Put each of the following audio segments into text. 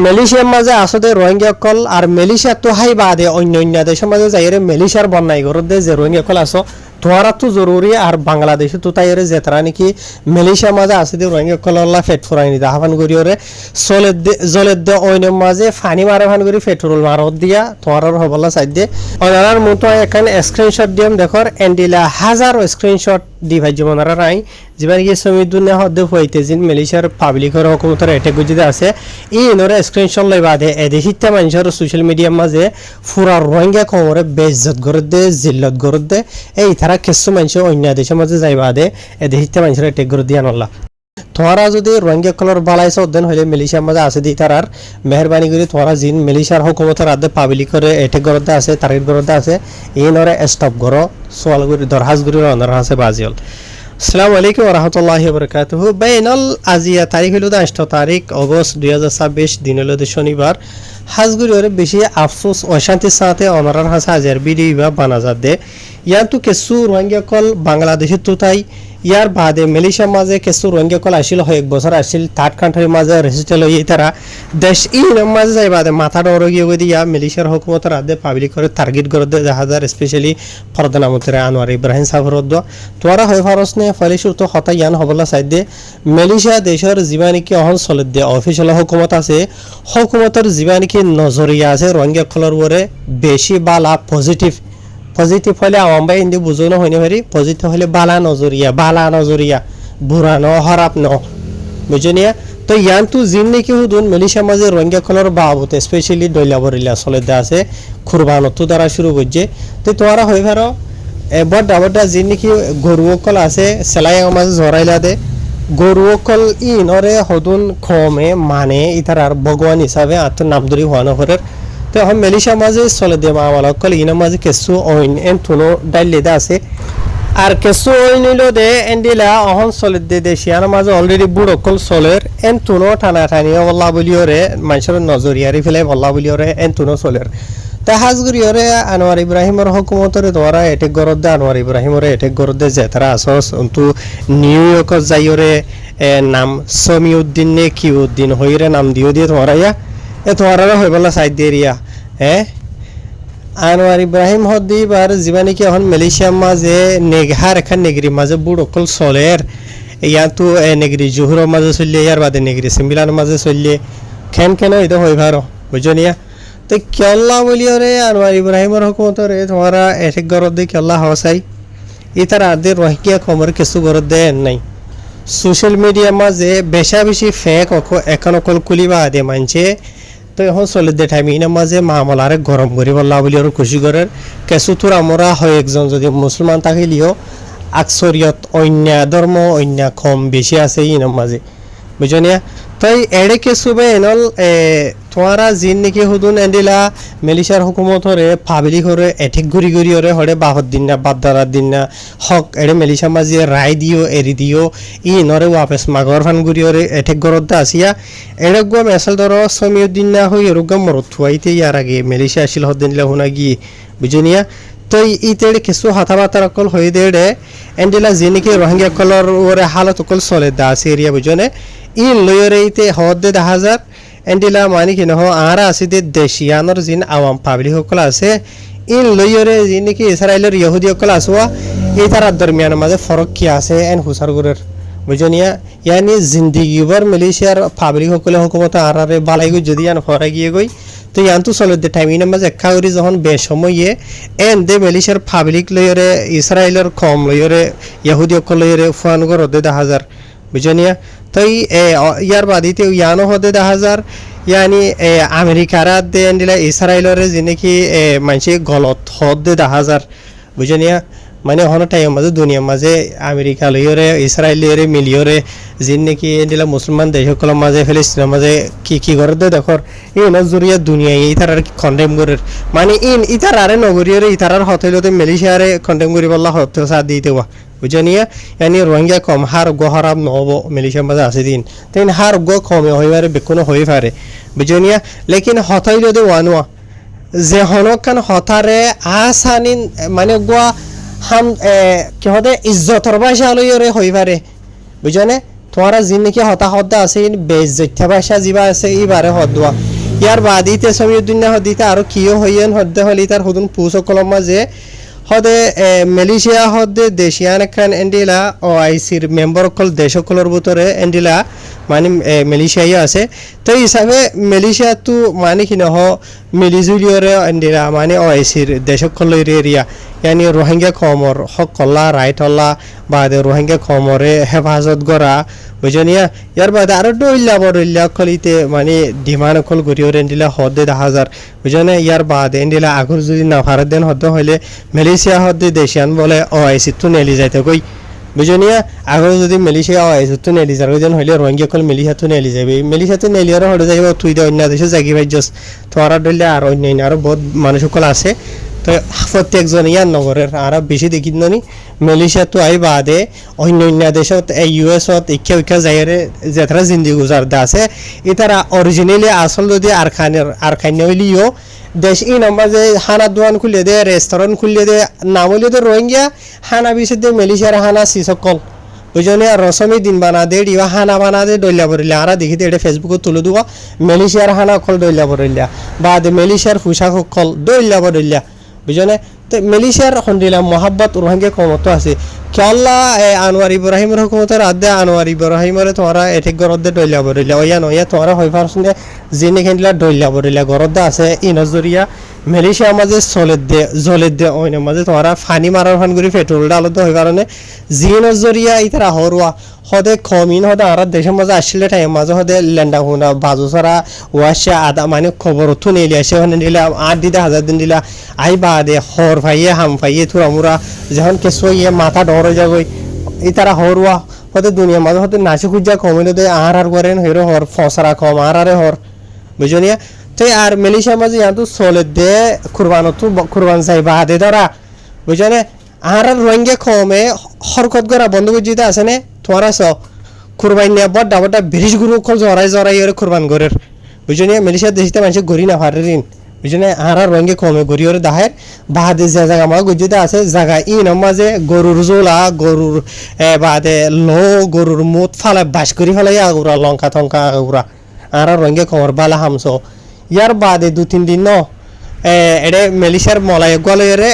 মালয়েশিয়ার মাঝে আসলে রোহিঙ্গা কল আর মালয়েশিয়া তো হাই বাদে অন্য দেশের মাঝে যাইরে মালয়েশিয়ার বন্যাই করতে যে রোহিঙ্গা কল আসো তোরা তো জরুরি আর বাংলাদেশে তো তাইরে যে তারা নাকি মালয়েশিয়ার মাঝে আছে যে রোহিঙ্গা কল আল্লাহ ফেট ফুরাই নি দাহান করি ওরে জলের দে অন্য মাঝে ফানি মারে ফান করি পেট্রোল মারত দিয়া তোরার হবলা সাইড দিয়ে ওনার মতো এখানে স্ক্রিনশট দিম দেখর এন্ডিলা হাজারো স্ক্রিনশট দি ভাই যেমনরা নাই যেবার গিয়ে সমিদুনে হদ্দে হইতে জিন মালয়েশিয়ার পাবলিকের হুকুমতের এটেক গুজিতে আছে এই নরে স্ক্রিনশট লই বাদে এদেশিতে মানুষের সোশ্যাল মিডিয়ার মাঝে ফুরা রোহিঙ্গা খবরে বেইজ্জত করে দে জিল্লত করে দে এই তারা কিছু মানুষ অন্য দেশের মাঝে যাই বাদে এদেশিতে মানুষের এটেক করে দিয়ে আনলা তোরা যদি রোহিঙ্গা কলর বালাইছে অধ্যয়ন হইলে মালয়েশিয়ার মাঝে আছে দি তারার মেহরবানি করে তোরা জিন মালয়েশিয়ার হুকুমতের আদে পাবলিক করে এটেক করতে আছে তারিখ করতে আছে এই নরে স্টপ করো সোয়াল করে দরহাজ করে অনার আছে বাজিল আসসালামু আলাইকুম ওয়া রাহমাতুল্লাহি ওয়া বারাকাতুহু বাইনাল আজিয়া তারিখ হলো 8 তারিখ আগস্ট 2026 দিন হলো শনিবার হাজগুরির বেশি আফসোস অশান্তির সাথে অনারার হাসা হাজার ভিডিও বা বানাজাত দে ইয়ান তো কিছু রোহিঙ্গা কল বাংলাদেশের তো তাই ইয়ার বাদে মালয়েশিয়ার মাঝে কিছু রোহিঙ্গা কল আসিল এক বছর আসিল থার্ড কান্ট্রির মাঝে রেজিস্টার হয়ে তারা দেশ মাঝে যাই বাদে মাথা ডর গিয়ে দিয়া মালয়েশিয়ার হুকুমতের আদে পাবলিক করে টার্গেট করে দে হাজার স্পেশালি প্রধানমন্ত্রী আনোয়ার ইব্রাহিম সাফরদ্দ তোরা হয়ে ফারসনে ফলিসুর তো হতা ইয়ান হবলা সাইড দে মালয়েশিয়া দেশের জীবানিকে অহন চলে দে অফিসিয়াল হুকুমত আছে হুকুমতের জীবানিকে নজরিয়া আছে রোহিঙ্গা কলর ওরে বেশি বালা পজিটিভ হলে আওয়ামবাই ইন্দি বুঝানো হইনি পারি পজিটিভ হলে বালা নজরিয়া বুড়া ন হরাপ ন বুঝনিয়া তো ইয়ান তো জিন নাকি হুদুন মালয়েশিয়ার মাঝে রোহিঙ্গা কলর বাবুতে স্পেশালি দইলাবরিলা চলে দে আছে কুরবানত দ্বারা শুরু করছে তো তোরা হয়ে পারো বড় জিন নাকি গরুকল আছে সেলাই মাঝে জরাইলা দে গরুকল ইনরে হদুন খমে মানে ইতার আর ভগবান হিসাবে আত্ম নামদরি হওয়া নগরের তো এখন মালয়েশিয়ার মাঝে চলে দে মামালকল ইনার মাঝে কিছু অইন এন তুনো ডাইলেদা আছে আর কিছু অইন নিলো দে এন্ডিলা অহন চলে দে দেশিয়ার মাঝে অলরেডি বুড়কল চলের এন তুনো টানি বল্লা বলিওরে মানুষের নজরিয়ারি ফেলে বল্লা বলিওরে এন তুনো চলের তা হাজগুরিয়রে আনোয়ার ইব্রাহিমের হুকুমতরে তোরা এটেক গরদ দে আনোয়ার ইব্রাহিমরে এটেক গরদ দে যে তারা আসস কিন্তু নিউ ইয়র্কত যাইরে নাম সমিউদ্দিন নে কিউদ্দিন হইরে নাম দিও দিয়ে তোরা ইয়া এ তোরা হয়ে বলা সাইড দিয়ে রিয়া আনোয়ার ইব্রাহিম হদ্দিবার জীবানি কি এখন মালয়েশিয়ার মাঝে নেঘার এখান নেগরি মাঝে বুড়কল চলের ইয়া তো নেগরি জোহরের মাঝে চললে ইয়ার বাদে নেগরি সিমিলার মাঝে চললে কেন এটা হয়ে ভারো বুঝনিয়া তো কেল্লা বলিওরে আনোয়ার ইব্রাহিমের হুকুমতরে তোমরা এটেক গরদ দিয়ে কেল্লা হওয়াই ইতার আদে রোহিঙ্গা খবর কিছু গরদ দেয় নাই সোশ্যাল মিডিয়ার মাঝে বেশি ফেক এখন অকল কুলিবা আদে মানছে তো এখন চলে দে টাইম ইনার মাঝে মামলারে গরম করি বললা বলি আর খুশি করার কিছু তোর আমরা হয় একজন যদি মুসলমান থাকিলেও আকসরিয়ত অন্য ধর্ম অন্য কম বেশি আছে ইনার মাঝে বুঝনিয়া তাই এড়ে কিছু বে এনল তোরা জিন নাকি হুদুন এন্ডিলা মালয়েশিয়ার হুকুমতরে পাবলিক হরে এঠিক ঘুরি হরে হরে বাহর দিন না বাদ্দারার দিন না হক এড়ে মালয়েশিয়ার মাঝে রায় দিও এরি দিও ই নরে ওয়াপেস মাগর ফান ঘুরি হরে এঠিক গরদ আসিয়া এড়ে গুয়া মেসাল ধরো সমিউদ্দিন না হই এরকম মরত থুয়াইতে ইয়ার আগে মালয়েশিয়া আসিল হদ্দিন হুনা গিয়ে বুঝনিয়া তো ইতেড়ে কিছু হাতাবাতার অকল হয়ে দেড়ে এন্ডিলা জিনিকে রোহিঙ্গা কলর ওরে হালত অকল চলে দা আছে এরিয়া বুঝনে ইন লয়রে ইতে হদ্দে 10,000 এন্ডিলা মানে কি নহ আর আছে দে দেশিয়ানর জিন আওয়াম পাবলিক সকল আছে ইন লয়রে জিন কি ইসরায়েলের ইহুদি সকল আসওয়া এই তার দরমিয়ান মাঝে ফরক কি আছে এন হুসারগুরের বুঝনিয়া ইয়ানি জিন্দেগিবার মালয়েশিয়ার পাবলিক সকল হুকুমত আরারে বালাইগো যদি আন ফরা গিয়ে গই তো ইয়ান তো চলে দে টাইম ইনার মাঝে একা করি যখন বেসময়ে এন দে মালয়েশিয়ার পাবলিক লয়রে ইসরায়েলের কম লয়রে ইহুদি সকল লয়রে ফুয়ান গর দে 10,000 বুঝনিয়া তাই ইয়ার বাদিতে ইয়ানো হদে 10,000 ইয়ানি আমেরিকার দে এন্ডিলা ইসরায়েলের জিনেকি মানসি গলত হদে 10,000 বুঝনিয়া মানে হন টাইম মাঝে দুনিয়ার মাঝে আমেরিকা লইরে ইসরায়েল লইরে মিলিয়রে জিন নাকি এন্ডিলা মুসলমান দেশ সকলের মাঝে ফিলিস্তিনের মাঝে কি করে দে দেখর এই নজরিয়া দুনিয়া এই তার কন্ডেম করে মানে ইতার আরে নগরীয়রে ইতার হতইলতে মালয়েশিয়ারে কন্ডেম করি বললা হতে সাথ দিতে ওয়া বুঝনিয়া ইয়ানি রোহিঙ্গা কম হার গহরাব নহব মালয়েশিয়ার মাঝে আছে দিন তেন হার গ কমে হইবারে বেকুনো হই পারে বুঝনিয়া লেকিন হতইলতে ওয়ানোয়া যে হনকান হতারে আসানিন মানে গোয়া হাম কি হতে ইজ্জতর ভাষা লইরে হই পারে বুঝনে তোরা জিন নাকি হতা হদ্দা আছে বেইজ্জত ভাষা জিবা আছে ইবারে হদওয়া ইয়ার বাদিতে সমিয় দুনিয়া হদিতে আরো কিও হইয়েন হদ্দে হলি তার হুদুন পুসকলম মাঝে হদে মালয়েশিয়া হদে দেশিয়ান খান এন্ডিলা ওআইসির মেম্বার কল দেশকলর ভিতরে এন্ডিলা মানে মালয়েশিয়া আছে তো হিসাবে মালয়েশিয়া তো মানে কি নহ মিলিজুলিয়রে এন্ডিলা মানে ওআইসির দেশকলর এরিয়া यानी रोहिंग्या कमर हकल्ला राइटल्ला बाद रोहिंग्या कमरे हेफाजत करा बुझनिया यार बाद आरो डइल्ला बरइल्ला खलिते माने डिमान्ड कल गरियोर एंडिला हदे 10000 बुझने यार बाद एंडिला आगुर যদি না ভারত দেন হতে হইলে মালয়েশিয়া হদে দেশিয়ান বলে ওআইসি তো নেলি যাইতে কই বুঝনিয়া আগর যদি মালয়েশিয়া ওআইসি তো নেলি যার যেন হইলে রোহিঙ্গা কল মালয়েশিয়া তো নেলি যাবে মালয়েশিয়া তো নেলি আর হড়ে যাইব তুই দে অন্য দেশে জাগি ভাই জাস্ট তোরা ডইলে আর অন্য আরো বহুত মানুষ সকল আছে তো প্রত্যেকজন ইয়ার নগরের আর বেশি দেখি নি মালয়েশিয়া তো আই বাদে অন্য অন্য দেশত ইউএসত ইচ্ছা যাইরে যেতারা জিন্দি গুজারদা আছে এতারা অরিজিনালি আসল যদি আর খান হইলিও দেশ ই নাম্বার যে হানা দোকান খুলে দে রেস্টুরেন্ট খুলে দে নাম হইলে তো রোহিঙ্গা হানা বিশে দে মালয়েশিয়ার হানা সিসকল বুঝনে রসমি দিন বানা দে ডিবা হানা বানা দে ডইলা বরিলা আর দেখি এটা ফেসবুকে তুলে দিব মালয়েশিয়ার হানা কল ডইলা বরিলা বাদ মালয়েশিয়ার পোশাক কল ডইলা বরিলা বুঝনে তো মালয়েশিয়ার হন্ডিলা মোহাব্বত রোহিঙ্গা কমতো আছে কেল্লা আনোয়ার ইব্রাহিমের হুকুমতের আদে আনোয়ার ইব্রাহিমের তোমরা এঠিক গরদে ডইলা বরিলা ওয়া নয়া তোমরা হই পারছনে জিনে খেন্দিলা ডইলা বরিলা গরদে আছে ইনজরিয়া মালয়েশিয়া মাঝে জলের দে ওইনে মাঝে তোমরা ফানি মারার ফান করি পেট্রোল ডালতে হই কারণে জিনজরিয়া ইতারা হরওয়া হদে কমিন হদে আর দেশের মাঝে আসলে টাইম মাঝে হদে লেন্ডা হুনা বাজু সারা ওয়াশে আদা মানে খবর তো নেলি আসে হনে দিলা 8 দিদা 1000 দিন দিলা আই বাদে হর ভাইয়ে হাম ভাইয়ে থুরা মুরা যখন কেসো ইয়ে মাথা ডরে যাগই ইতারা হরওয়া হদে দুনিয়া মাঝে হদে নাচি খুঁজা কমিলে দে আর করেন হেরো হর ফসরা কম আর হর বুঝনিয়া তাই আর মালয়েশিয়া মাঝে ইয়াতো চলে দে কুরবান যাই বাদে ধরা বুঝনে আর রোহিঙ্গা কমে হরকত করা বন্ধ করে দিতে আছে না তোমরা সব কুরবান নিয়ে বড় বড় ব্রিজ গুরু কল জরাই এর কুরবান করের বুঝনি মালয়েশিয়া দেশতে মানুষ গরি না পারেন বুঝনে আর রোহিঙ্গা কমে গরি ওর দাহের বাদে যে জায়গা মা গুজিতে আছে জায়গা ই নামাজে গরুর জোলা গরুর বাদে গরুর মুত ফালা বাস করি ফেলাই আগুরা লঙ্কা থঙ্কা আগুরা আর রোহিঙ্গা কমর বালা হামসো ইয়ার বাদে 2-3 দিন ন এডে মালয়েশিয়ার মলাই গলয়েরে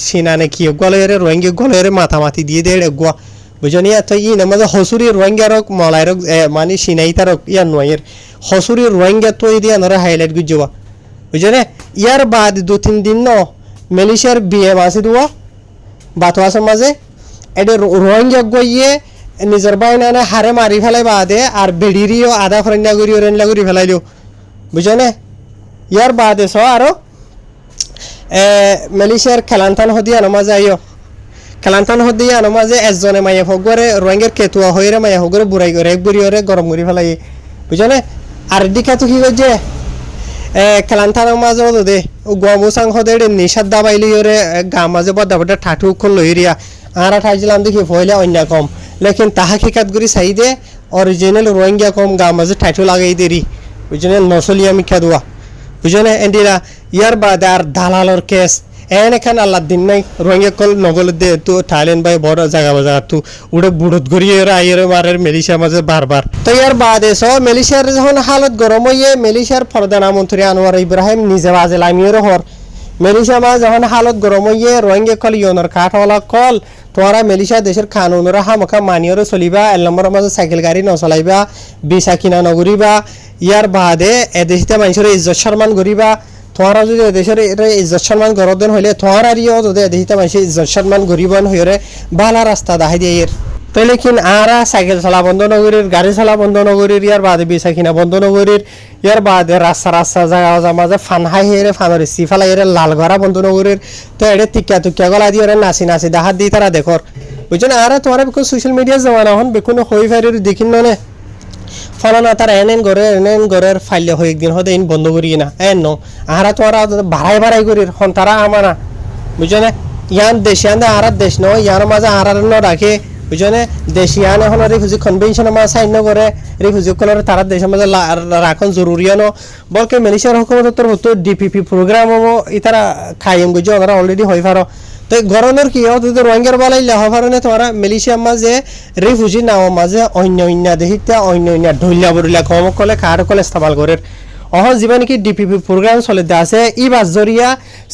সিনানে কি গলয়েরে রোহিঙ্গা গলয়েরে মাথামাতি দিয়ে দে গোয়া বুঝনিয়া তো ই নামাজে হসুরি রোহিঙ্গার মলাইর মানে সিনাই তার ইয়ার নয়ের হসুরি রোহিঙ্গা তো দিয়া নরে হাইলাইট গুজবা বুঝনে ইয়ার বাদ 2-3 দিন ন মালয়েশিয়ার বিয়ে মাসে দুয়া বাতো আছে মাঝে এডে রোহিঙ্গা গইয়ে নিজের বাইনানে হারে মারি ফেলাই বাদে আর বেড়িরিও আধা ফরেন্ডা করি ওরেন্ডা করি ফেলাইলো বুঝনে ইয়ার বাদে স আরো মালয়েশিয়ার খেলান্তান হদিয়া নমাজে আইও খেলান্তান হদিয়া নমাজে একজনে মাইয়া হগরে রোহিঙ্গার কেতুয়া হইরে মাইয়া হগরে বুড়াই করে এক বুড়ি ওরে গরম করি ফেলাই বুঝনে আর দিকে তো কি যে খেলান্তান মাঝে হতো দে গমুসাং হদে নিষাদ দাবাইলি ওরে গা মাঝে বড় বড় ঠাঠু খুল লইরিয়া আর ঠাইছিলাম দেখি ফইলে অন্য কম লেকিন তাহা কিকাত করি চাই দে অরিজিনাল রোহিঙ্গা কম গা মাঝে ঠাঠু লাগাই দেরি বুঝনে নসলিয়া মিখা দোয়া বুঝনে এন্ডিরা ইয়ার বাদে আর দালালর কেস এখান আল্লাহ দিন নাই রোহিঙ্গা কল নগল দে তো থাইল্যান্ড বাই বড় জায়গা তো উড়ে বুড়ত গড়িয়ে আইয়ের মারের মালয়েশিয়া মাঝে বারবার তো ইয়ার বাদে সব মালয়েশিয়ার যখন হালত গরম হইয়ে মালয়েশিয়ার প্রধানমন্ত্রী আনোয়ার ইব্রাহিম নিজে বাজে লামিয়ের হর মালয়েশিয়া মাঝে যখন হালত গরম হইয়ে রোহিঙ্গা কল ইয়নর কাঠওয়ালা কল তোমরা মালয়েশিয়া দেশের কানুনরা হামকা মানিয়রে চলিবা এক নম্বর মাঝে সাইকেল গাড়ি নচলাইবা বিসা কিনা নগরিবা ইয়ার বাদে এদেশে মানুষের ইজ্জত সম্মান করিবা তোমরা যদি দেশের ইজ্জত সম্মান গরদেন হইলে তোমরা রিও যদি দেশে মানুষের ইজ্জত সম্মান গরিবন হইরে বালা রাস্তা দেখাই দিয়ে তো লেকিন আরা সাইকেল চলা বন্ধ নগরীর গাড়ি চলা বন্ধ নগরীর ইয়ার বাদে বিসা কিনা বন্ধ নগরীর ইয়ার বাদে রাস্তা জায়গা মাঝে ফান হাই হেরে ফানের সিফালা হেরে লাল ঘরা বন্ধ নগরীর তো এটা টিকা গলা দিয়ে নাচি দেখাত দিয়ে তারা দেখর বুঝছেন আর তোমরা বিকজ সোশ্যাল মিডিয়া জমানা হন বেকুন হই ফাইরের দেখিন নে ফলানা তারা এন ঘরের ফাইলে হয়ে একদিন হতে ইন বন্ধ করি না এন আহারা তোরা বাড়াই করি হন তারা আমানা বুঝছেন ইয়ান দেশিয়ান আর দেশ নয় ইয়ার মাঝে আর রাখে বুঝছেন দেশিয়ান এখন রিফিউজি কনভেনশনের মাঝে সাইন করে রিফিউজি কলর তারা দেশের মাঝে রাখন জরুরি ন বলকে মালয়েশিয়ার হুকুমতের হতো ডিপিপি প্রোগ্রাম ইতারা খাইম গুজো ওরা অলরেডি হয়ে পারো তো গরমের কি হয় তো রোহিঙ্গার বালাই লেখা পারে তোমরা মালয়েশিয়ার মাঝে রিফিউজি নাও মাঝে অন্য দেশিতে অন্য ঢইলা বরিলা কম কলে কার কলে ইস্তেমাল করে অহন যিবা নেকি ডিপিপি প্রোগ্রাম চলে আছে ই বাস জরিয়া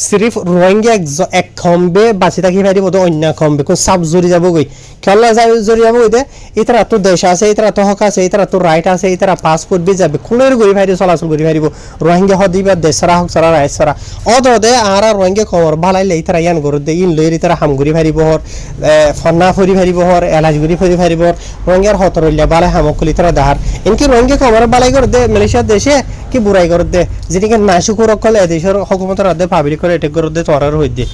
সিরিফ রোহিঙ্গা এক খম্বে বাঁচি থাকি পারিব তো অন্য খম্বে কোন সাব জরি যাব গই খেলা যাই জরি যাব গই দে ইতারা তো দেশ আছে ইতারা তো হক আছে ইতারা তো রাইট আছে ইতারা পাসপোর্ট বি যাবে কোনের গরি ভাইরি চলাচল করি পারিব রোহিঙ্গা হদিবা দেশরা হক সারা রাইট সারা অদ দে আর রোহিঙ্গা খবর বালাইলে ইতারা ইয়ান গর দে ইন লইরি ইতারা হামগুরি পারিব হর ফন্না ফরি পারিব হর এলাজগুরি ফরি পারিব রোহিঙ্গার হতরইলা বালাই হামকলি ইতারা দাহার ইনকি রোহিঙ্গা খবর বালাই গর দে মালয়েশিয়া দেশে কি বুড়াই করে দে যেটিকে নাশুকুর অকল এদেশের হকুমতের হাতে পাবলিক করে এটেক করে দে তরার হই দে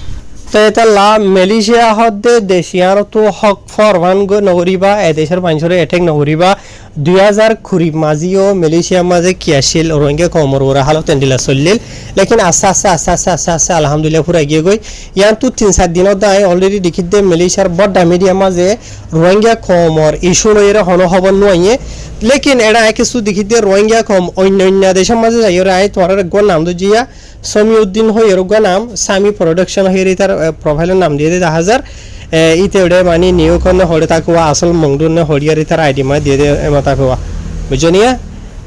তো এটা লা মালয়েশিয়া হদে দেশিয়ার তো হক ফরমান গো নগরিবা এদেশের মানুষের এটেক নগরিবা 2020 মাজিও মালয়েশিয়া মাঝে কি আসিল রোহিঙ্গা কমর ওরা হালত এন্ডিলা চললিল লেকিন আস্তে আলহামদুলিল্লাহ পুরা গিয়ে গই ইয়ান তো 3-4 দিনত দাই অলরেডি দেখি দে মালয়েশিয়ার বড় মিডিয়া মাঝে রোহিঙ্গা কমর ইস্যু লইরে হন খবর নয় লেকিন এরা কিছু দেখি দে রোহিঙ্গা কম অন্য দেশের মাঝে যাই ওরা আই তোর গো নাম তো জিয়া সমিউদ্দিন হই এর গো নাম সামি প্রোডাকশন হই তার প্রোফাইলের নাম দিয়ে দে 1000 ইতে ওটা মানে নিউ কোন হড়ে তাকুয়া আসল মংডুন হড়িয়ার তার আইডি মা দিয়ে দে এমা তাকুয়া বুঝনিয়া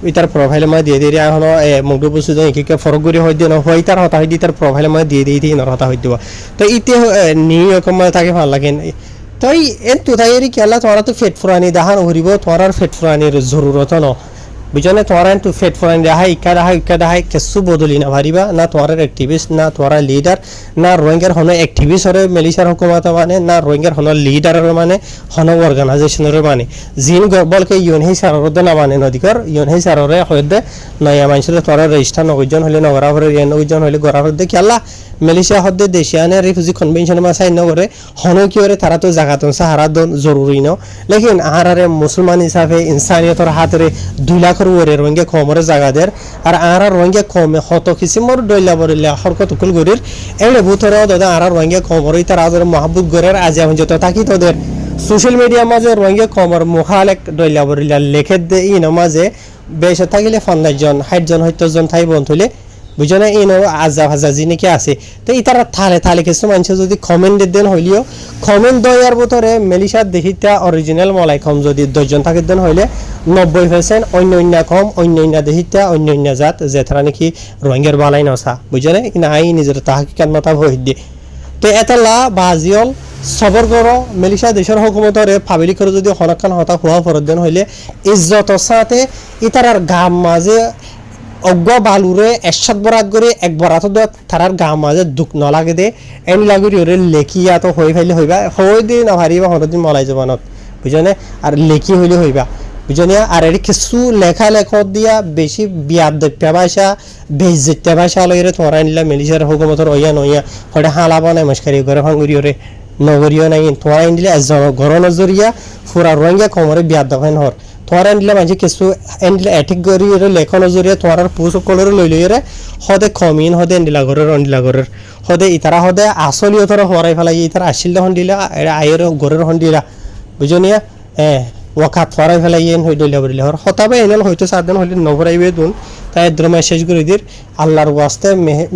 ইতার প্রোফাইল মা দিয়ে দিয়ে এখন মংডু বসু দেই কি ফরগুরি হই দিন হই তার হতা হই দি তার প্রোফাইল মা দিয়ে দিয়ে দিন হতা হই দিবা তো ইতে নিউ কম তাকে ভালো লাগে তাই এন তো তাইরি কেলা তোরা তো ফেট ফুরানি দাহান হরিব তোরার ফেট ফুরানির জরুরত ন বুঝনে তোরা তো ফেট ফুরানি দাহাই ইকা দাহাই কিছু বদলি না পারিবা না তোরার অ্যাক্টিভিস্ট না তোরা লিডার না রোহিঙ্গার হন অ্যাক্টিভিস্ট হরে মালয়েশিয়ার হুকুমত মানে না রোহিঙ্গার হন লিডারের মানে হন অর্গানাইজেশনের মানে জিন বলকে ইউএনএইচ সারদ না মানে নদীকর ইউএনএইচ সাররে হয়দে নয়া মানুষের তোরা রেজিস্টার নগজন হলে নগরা হরে নগজন হলে গরা হরে কেলা মালয়েশিয়া হদে দেশিয়ানে রিফিউজি কনভেনশন মা সাইন করে হন কি করে তারা তো জাগাতন সাহারা দন জরুরি ন লেকিন আহারে মুসলমান হিসাবে ইনসানিয়তর হাতরে 2 লাখের ওরে রোহিঙ্গা কমরে জাগাদের আর আহারা রোহিঙ্গা কমে হত কিসিমর দইলা বরিলা হরকত কুল গরির এলে ভূতরে দাদা আহারা রোহিঙ্গা কমরে তারা আদরে মহব্বত গরের আজ এখন যত তাকি তোদের সোশ্যাল মিডিয়া মাঝে রোহিঙ্গা কমর মুখালেক দইলা বরিলা লেখে দে ই নমাজে বেশ থাকিলে 50 জন 60 জন 70 জন থাই বন্ধুলে বুঝনে ইনো আজা ভাজা জিনিকে আছে তো ইতারা থালে কিছু মানুষ যদি কমেন্ট দেন হইলিও কমেন্ট দয়ার ভিতরে মালয়েশিয়ার দেখিতা অরিজিনাল মলাই কম যদি 10 জন থাকে দেন হইলে 90% অন্য কম অন্য দেখিতা অন্য জাত যেথরা নাকি রোহিঙ্গার বালাই নসা বুঝনে ইনা আই নিজের তাহকিকাত মাথা হই দিয়ে তো এতলা বাজিয়ল সবর করো মালয়েশিয়া দেশের হুকুমতরে পাবলিক করে যদি হনকান হতা হওয়া ফরদ দেন হইলে ইজ্জত সাথে ইতারার গাম মাঝে অজ্ঞ বালুরে এরশাদ বরাত করে এক বরাত তারার গাঁ মাঝে দুঃখ নলাগে দে এন লাগুরি ওরে লেখিয়া তো হই ফাইলে হইবা হই দিন না হারিবা হরদিন মলাই জবানত বুঝনে আর লেখি হইলে হইবা বুঝনে আর এর কিছু লেখা দিয়া বেশি বিয়াদপ্য ভাষা বেইজ্জত্য ভাষা লইরে তোরা নিলা মালয়েশিয়ার হুকুমতর ওয়া নয়া হড়ে হালাবা নাই মস্কারি করে ভাঙ্গুরি ওরে নগরিও নাই তোরা নিলে ঘর নজরিয়া ফুরা রোহিঙ্গা কমরে বিয়াদ দফাইন হর তোরা নিলে মাঝে কিছু এন্ডিলা অ্যাটেক করি লেখন জরিয়া তোরার পুস কলর লইলে হদে কমিন হদে এন্ডিলা ঘরের হদে ইতারা হদে আসলিও তোরা হরাই ফেলাই ইতারা আসিল হন দিলা আয়ের ঘরের হন দিলা বুঝনিয়া ওয়াকাত হরাই ফেলাই এন হই দইলা বরিলা হর হতাবে এনেল হয়তো সাদন হইলে নভরাইবে দুন তাই দ্র মেসেজ করে দির আল্লাহর ওয়াস্তে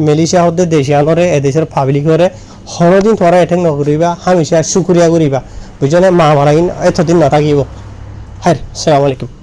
মালয়েশিয়া হদে দেশিয়ানরে এদেশের পাবলিক করে হরদিন তোরা এটেক নকরিবা হামেশা শুকরিয়া করিবা বুঝনে মা মারাইন এতদিন না থাকিব হাই আসসালামু আলাইকুম